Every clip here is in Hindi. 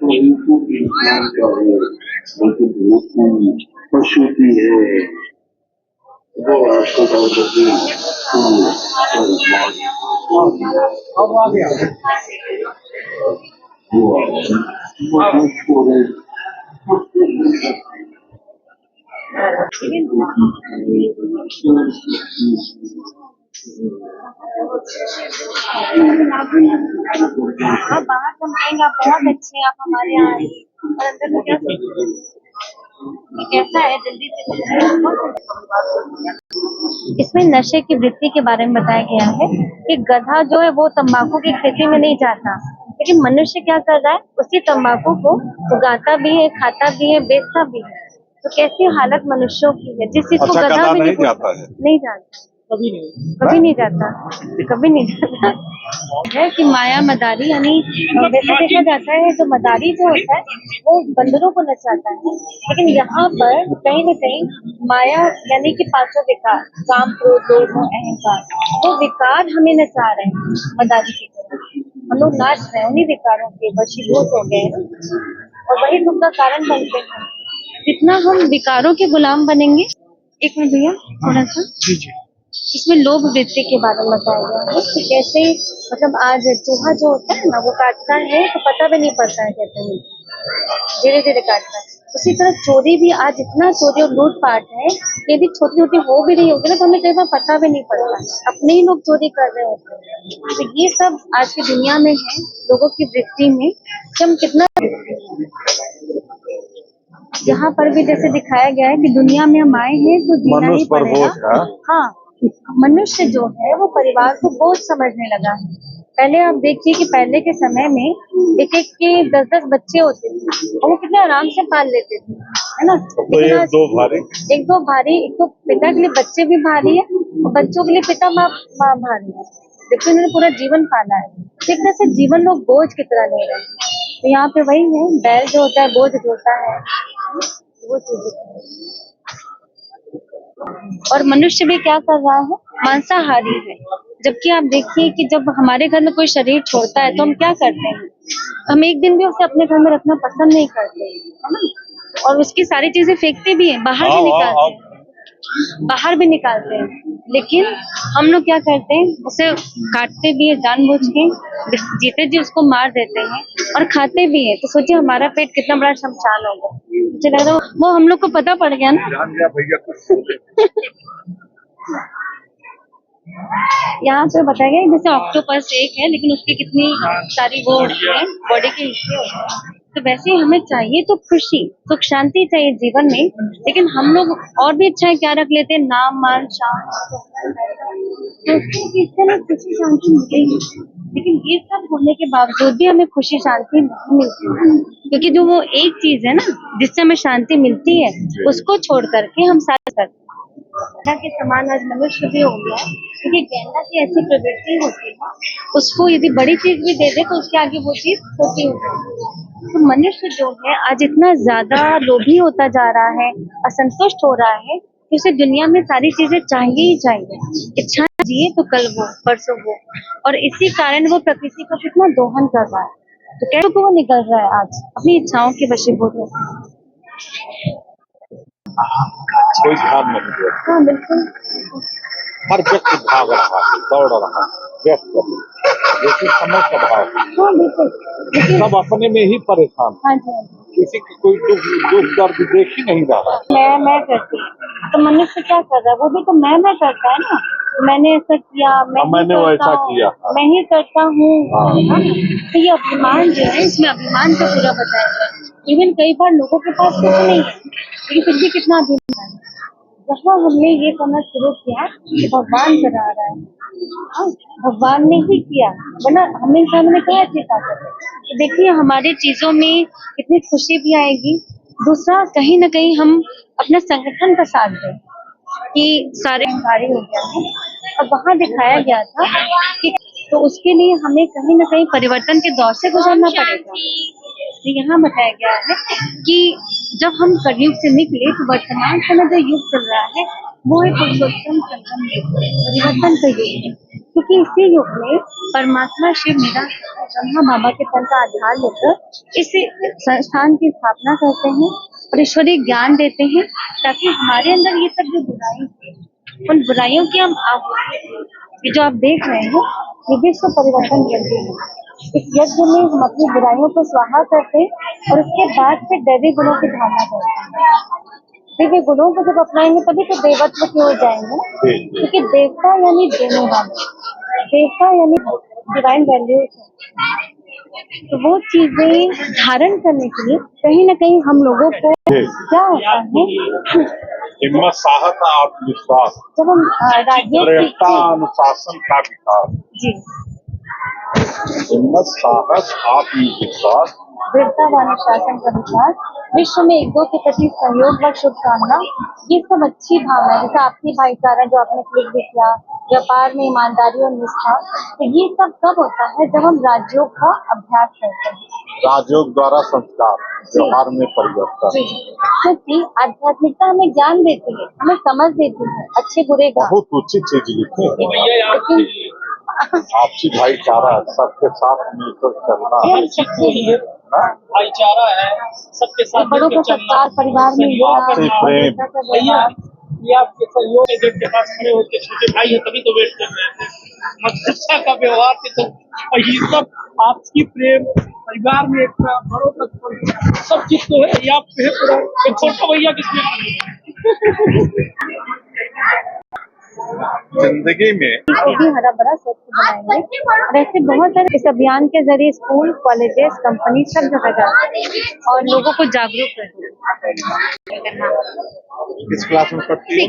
उनको विज्ञान का हो, उनको भूत पशु की है, वो आपको बताओगे आप बाहर समझेंगे, आप बहुत अच्छे हैं, आप हमारे यहाँ आइए, और अंदर में क्या सोचेंगे कि कैसा है, जल्दी से। इसमें नशे की वृत्ति के बारे में बताया गया है कि गधा जो है वो तंबाकू की खेती में नहीं जाता, लेकिन मनुष्य क्या कर रहा है, उसी तंबाकू को उगाता भी है, खाता भी है, बेचता भी है। तो कैसी हालत मनुष्यों की है, जिस चीज को गधा भी नहीं जाता है, नहीं जाता, कभी नहीं जाता, कभी नहीं जाता है कि माया मदारी, यानी वैसे देखा जाता है जो मदारी जो होता है वो बंदरों को नचाता है, लेकिन यहाँ पर कहीं न कहीं माया यानी कि पांचों विकार, काम, क्रोध, लोभ, मोह, अहंकार, वो विकार हमें नचा रहे हैं मदारी की तरह। हम लोग नाच रहे हैं, उन्हीं विकारों के वशीभूत हो गए हैं और वही दुख का कारण बनते हैं। जितना हम विकारों के गुलाम बनेंगे। एक मिनट भैया, थोड़ा सा इसमें लोभ वृत्ति के बारे में बताया गया है कि कैसे, मतलब आज चूहा जो होता है ना वो काटता है तो पता भी नहीं पड़ता है, कहते हैं धीरे धीरे काटता है। उसी तरह चोरी भी, आज इतना चोरी और लूटपाट है, यदि छोटी छोटी हो भी रही होगी ना तो हमें कई बार पता भी नहीं पड़ता, अपने ही लोग चोरी कर रहे होते हैं। तो ये सब आज की दुनिया में है, लोगों की वृत्ति में कि हम कितना, यहाँ पर भी जैसे दिखाया गया है कि दुनिया में हम आए हैं तो जीना ही पड़ेगा। हाँ, मनुष्य जो है वो परिवार को बोझ समझने लगा है। पहले आप देखिए कि पहले के समय में एक एक के 10-10 बच्चे होते थे और वो कितने आराम से पाल लेते थे, है ना। तो एक दो भारी, एक तो पिता के लिए बच्चे भी भारी है और बच्चों के लिए पिता माँ भारी है, लेकिन उन्होंने पूरा जीवन पाला है। एक तरह से जीवन लोग बोझ की तरह ले रहे हैं। तो यहाँ पे वही है, बैल जो होता है बोझ ढोता है, वो चीज। और मनुष्य भी क्या कर रहा है, मांसाहारी है। जबकि आप देखिए कि जब हमारे घर में कोई शरीर छोड़ता है तो हम क्या करते हैं, हम एक दिन भी उसे अपने घर में रखना पसंद नहीं करते, है ना। और उसकी सारी चीजें फेंकते भी हैं, बाहर भी निकालते हैं, लेकिन हम लोग क्या करते हैं, उसे काटते भी है जानबूझ के, जीते जी उसको मार देते हैं और खाते भी हैं। तो सोचिए हमारा पेट कितना बड़ा शमशान होगा। मुझे लग रहा है वो हम लोग को पता पड़ गया ना। यहाँ पे बताया गया जैसे ऑक्टोपस एक है, लेकिन उसकी कितनी सारी वो बॉडी के हिस्से होते हैं। तो वैसे ही हमें चाहिए तो खुशी, सुख, शांति चाहिए जीवन में, लेकिन हम लोग और भी अच्छा है क्या रख लेते हैं, नाम, मान, शान, तो इससे हमें खुशी शांति मिलेगी। लेकिन ये सब होने के बावजूद भी हमें खुशी शांति नहीं मिलती, क्योंकि जो वो एक चीज है ना जिससे हमें शांति मिलती है, उसको छोड़ करके हम सारा करते हैं। गेंडा के समान आज मनुष्य भी हो गया, क्योंकि गेंडा की ऐसी प्रवृत्ति होती है, उसको यदि बड़ी चीज भी दे दे तो उसके आगे वो चीज छोटी होती है। तो मनुष्य जो है आज इतना ज्यादा लोभी होता जा रहा है, असंतुष्ट हो रहा है कि उसे दुनिया में सारी चीजें चाहिए ही चाहिए। इच्छा जिए तो कल वो, परसों वो, और इसी कारण वो प्रकृति का कितना दोहन कर रहा है। तो कैसे वो निकल रहा है आज अपनी इच्छाओं के वशीभूत होकर। कोई ध्यान नहीं दिया। हाँ बिल्कुल, हर व्यक्ति भाग रहा है, दौड़ रहा है, व्यस्त है, जैसे समय का भाव। हाँ बिल्कुल, सब अपने में ही परेशान, हाँ जी, किसी की कोई दुख दर्द देख ही नहीं रहा। मैं करती हूँ तो मनुष्य क्या कर रहा है, वो भी तो मैं करता है ना। मैंने ऐसा किया, मैंने वैसा किया, मैं ही करता हूँ। तो ये अभिमान जो है, इसमें अभिमान का पूरा बताया गया। इवन कई बार लोगों के पास कुछ नहीं है, लेकिन फिर भी कितना अभिमान है। जहाँ हमने ये करना शुरू किया कि भगवान करा रहा है, हाँ, भगवान ने ही किया, वरना हम इंसानों में क्या ऐसी ताकत है। तो देखिए हमारी चीजों में कितनी खुशी भी आएगी। दूसरा, कहीं ना कहीं हम अपने संगठन का साथ दें कि सारे भारी हो गया है, और वहाँ दिखाया गया था कि तो उसके लिए हमें कहीं ना कहीं परिवर्तन के दौर से गुजरना पड़ेगा। में यहाँ बताया गया है कि जब हम कलयुग से निकले तो वर्तमान समय जो युग चल रहा है वो है पुरुषोत्तम संगम युग, परिवर्तन का युग है। क्योंकि इसी युग में परमात्मा शिव निराकार ब्रह्मा बाबा के तन का आधार लेकर इस संस्थान की स्थापना करते हैं और ईश्वरीय ज्ञान देते हैं, ताकि हमारे अंदर ये सब जो बुराई है उन बुराइयों की हम ये जो आप देख रहे हैं ये विश्व परिवर्तन यज्ञ है। इस यज्ञ में हम अपनी बुराइयों को स्वाहा करते हैं और उसके बाद फिर दैवी गुणों की धारणा करते हैं। दिव्य गुणों को जब अपनाएंगे तभी तो देवत्व की ओर जाएंगे ना, क्योंकि देवता यानी देने वाले, देवता यानी डिवाइन वैल्यूज है। तो वो चीजें धारण करने के लिए कहीं ना कहीं हम लोगों को क्या होता है, हिम्मत, साहस, आत्मविश्वास, जब हम राज्यों दृढ़ता, अनुशासन का विकास। जी हिम्मत, साहस, आत्मविश्वास, दृढ़ता व अनुशासन का विकास, विश्व में एक दो के प्रति सहयोग व शुभकामना, ये सब अच्छी भावना, जैसे आपसी भाईचारा जो आपने क्लिक भी किया, व्यापार में ईमानदारी और निष्ठा, तो ये सब कब होता है जब हम राज्यों का अभ्यास करते हैं। राजयोग द्वारा संस्कार, व्यवहार में परिवर्तन। क्योंकि आध्यात्मिकता हमें ज्ञान देती है, हमें समझ देती है अच्छे बुरे का। बहुत उचित चीज लिखी है। आपसी भाईचारा, सबके साथ मिलकर चलना, भाईचारा है, सबके साथ बड़ों का सत्कार, परिवार में आपसी प्रेम। भैया ये आपके सहयोग के गेट के पास खड़े होकर छोटे भाई है तभी तो वेट कर रहे थे। मदरसा का व्यवहार के तो ये सब आपसी प्रेम, परिवार में एक बड़ों का सब चीज तो है। ये आप पूरा एक छोटा भैया किसने जिंदगी में को भी हरा भरा स्वच्छ बनाएंगे। और ऐसे बहुत सारे इस अभियान के जरिए स्कूल, कॉलेजेस, कंपनी सब जगह जाते हैं और लोगों को जागरूक करते हैं। किस क्लास में पढ़ती है?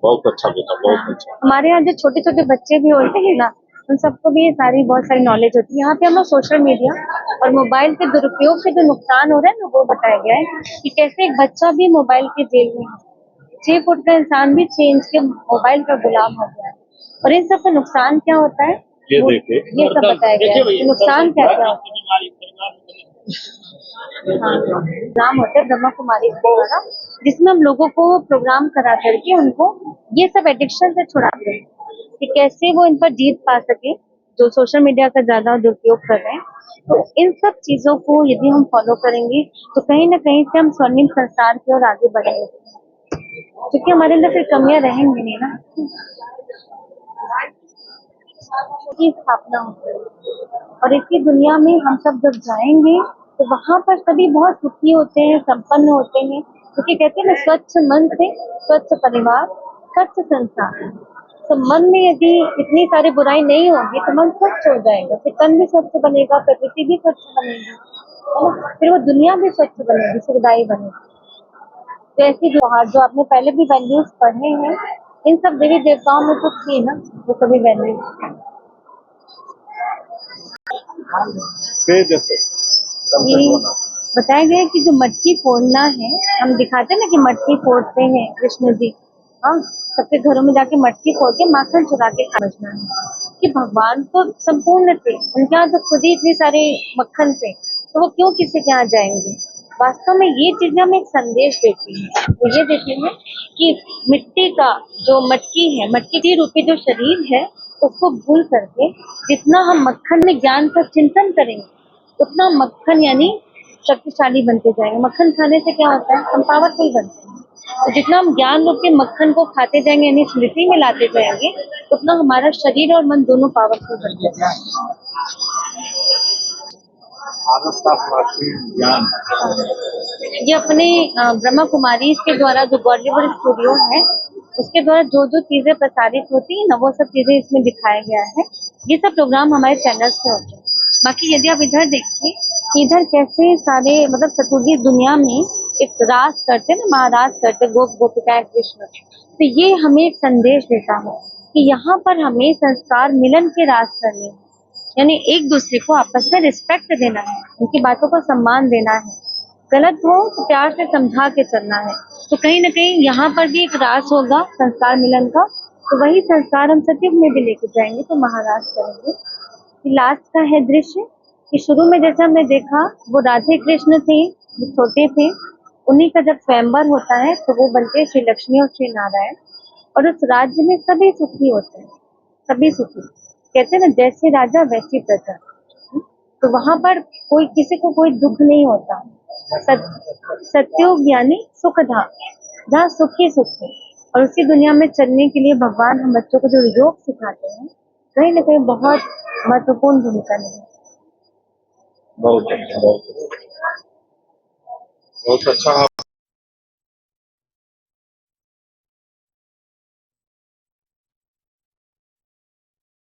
बहुत अच्छा बेटा, बहुत अच्छा। हमारे यहाँ जो छोटे छोटे बच्चे भी होते हैं ना, उन सबको भी ये सारी बहुत सारी नॉलेज होती है। यहाँ पे हम लोग सोशल मीडिया और मोबाइल के दुरुपयोग से जो नुकसान हो रहा है ना, वो बताया गया है कि कैसे एक बच्चा भी मोबाइल की जेल में है, 6 फुट का इंसान भी 6 इंच के मोबाइल का गुलाम हो गया है। और इन सब का नुकसान क्या होता है ये देखिए, ये सब बताया गया है। नुकसान क्या क्या होता है। प्रोग्राम होते हैं ब्रह्मा कुमारी के द्वारा, जिसमें हम लोगों को प्रोग्राम करा करके उनको ये सब एडिक्शन से छुड़ाते हैं कि कैसे वो इन पर जीत पा सके, जो सोशल मीडिया का ज्यादा दुरुपयोग कर रहे हैं। तो इन सब चीजों को यदि हम फॉलो करेंगे तो कहीं ना कहीं से हम स्वर्णिम संसार की ओर आगे बढ़ेंगे, क्योंकि हमारे अंदर फिर कमियां रहेंगी नहीं ना। की स्थापना होती है और इसी दुनिया में हम सब जब जाएंगे तो वहां पर सभी बहुत सुखी होते हैं, संपन्न होते हैं, क्योंकि कहते हैं ना, स्वच्छ मन से स्वच्छ परिवार, स्वच्छ संसार। तो मन में यदि इतनी सारी बुराई नहीं होगी तो मन स्वच्छ हो जाएगा, फिर तन भी स्वच्छ बनेगा, प्रकृति भी स्वच्छ बनेगी, है ना, फिर वो दुनिया भी स्वच्छ बनेगी, सुखदायी बनेगी। तो ऐसी जो आपने पहले भी वैल्यूज पढ़े हैं, इन सब देवी देवताओं में कुछ थी ना, वो सभी वैल्यूज बताया गया कि जो मटकी फोड़ना है, हम दिखाते हैं ना कि मटकी फोड़ते हैं कृष्ण जी, हाँ, सबके घरों में जाके मटकी फोड़ के माखन चुरा के समझना है कि भगवान तो संपूर्ण थे, उनके यहाँ तो खुद ही इतनी सारे मक्खन थे, तो वो क्यों किसी के यहाँ जाएंगे। वास्तव में ये चीजें हमें एक संदेश देती है। तो ये देती है कि मिट्टी का जो मटकी है, मटकी के रूपी जो शरीर है, उसको भूल करके जितना हम मक्खन में ज्ञान का चिंतन करेंगे उतना मक्खन यानी शक्तिशाली बनते जाएंगे। मक्खन खाने से क्या होता है, हम पावरफुल बनते हैं। तो जितना हम ज्ञान रूप के मक्खन को खाते जाएंगे यानी स्मृति में लाते जाएंगे, उतना हमारा शरीर और मन दोनों पावरफुल बनते जाएंगे। ज्ञान ये अपने ब्रह्मा कुमारी के द्वारा जो बॉलीवुड स्टूडियो है उसके द्वारा जो जो चीजें प्रसारित होती है ना, वो सब चीजें इसमें दिखाया गया है। ये सब प्रोग्राम हमारे चैनल्स पे होते हैं। बाकी यदि आप इधर देखिए कि इधर कैसे सारे मतलब चतुर्गी दुनिया में एक रास करते ना, महाराज करते गोप गोपिकाएं कृष्ण, तो ये हमें एक संदेश देता है कि यहाँ पर हमें संस्कार मिलन के रास करने हैं, यानी एक दूसरे को आपस में रिस्पेक्ट देना है, उनकी बातों को सम्मान देना है, गलत हो तो प्यार से समझा के चलना है। तो कहीं ना कहीं यहाँ पर भी एक रास होगा संस्कार मिलन का, तो वही संस्कार हम सतयुग में भी लेके जाएंगे, तो महाराज करेंगे। लास्ट का है दृश्य कि शुरू में जैसे हमने देखा वो राधे कृष्ण थे, वो छोटे थे, उन्हीं का जब स्वयंवर होता है तो वो बनते हैं श्री लक्ष्मी और श्री नारायण, और उस राज्य में सभी सुखी होते हैं, सभी सुखी। कहते हैं ना, जैसे राजा वैसी प्रजा। तो वहां पर कोई किसी को कोई दुख नहीं होता। सत्योग यानी सुख धाम, जहाँ सुख ही सुख है। और उसी दुनिया में चलने के लिए भगवान हम बच्चों को जो योग सिखाते हैं, कहीं ना कहीं बहुत महत्वपूर्ण भूमिका निभाते हैं। बहुत अच्छा, बहुत अच्छा। बहुत अच्छा।